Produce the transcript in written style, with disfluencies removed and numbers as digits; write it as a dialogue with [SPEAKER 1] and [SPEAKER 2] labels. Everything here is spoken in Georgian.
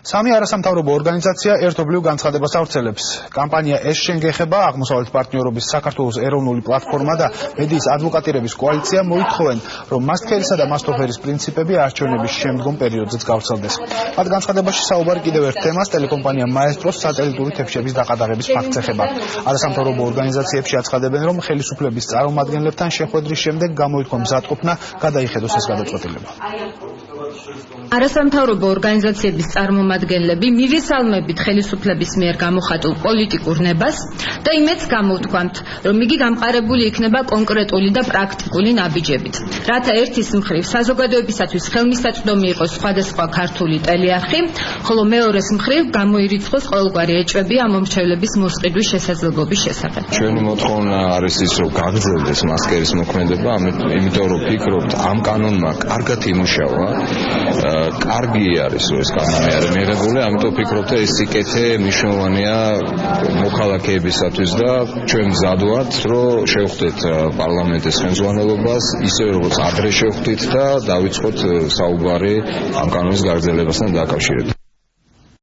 [SPEAKER 1] სამი არასამთავრობო ორგანიზაცია ერთობლივ განცხადებას ავრცელებს. კამპანია ეს შენგეხება აღმოსავლეთ პარტნიორობის საქართველოს ეროვნული პლატფორმა და მედიის ადვოკატირების კოალიცია მოითხოვენ, რომ მასტფერისა და მასტოფერის პრინციპები არჩევნების შემდგომ პერიოდზეც გავრცელდეს. მათ განცხადებაში საუბარი კიდევ ერთ თემას ტელეკომპანია მაესტროს სატელიტური თევზების დაყადაღების ფაქტს ეხება. არასამთავრობო ორგანიზაციებში აცხადებენ, რომ ხელისუფლების წარმომადგენლებთან შეხვედრის შემდეგ გამოიქვა მზადყოფნა გადაიხედოს ეს გადაწყვეტილება.
[SPEAKER 2] არასამთავრობო ორგანიზაციების წარმომადგენლები მივესალმებით ხელისუფლების მიერ გამოხატულ პოლიტიკურ ნებას და იმედს გამოვთქვამთ, რომ იგი გამყარებული იქნება კონკრეტული და პრაქტიკული ნაბიჯებით. რათა ერთის მხრივ საზოგადოებისათვის ხელმისაწვდომი იყოს სხვადასხვა ქართული ტელეარხი, ხოლო მეორეს მხრივ გამოირიცხოს ყოველგვარი ეჭვები ამ მომრჩევლების მოსყიდვის შესაძლებლობის შესახებ.
[SPEAKER 3] ჩვენი მოთხოვნა არის ის, რომ გაგრძელდეს მასკერის მოქმედება, იმიტომ რომ ვფიქრობთ, ამ კანონმა კარგად იმუშავა. კარგი არის, რომ ეს კანონი არის მიღებული, ამიტომ ვფიქრობ, ეს სიკეთე მნიშვნელოვანია მოქალაქეებისათვის და ჩვენ მზად ვართ, რომ შევხვდეთ პარლამენტის ხელმძღვანელობას, ისევე როგორც ადრე შევხვდით და დავიწყოთ საუბარი ამ კანონის გაგრძელებასთან დაკავშირებით.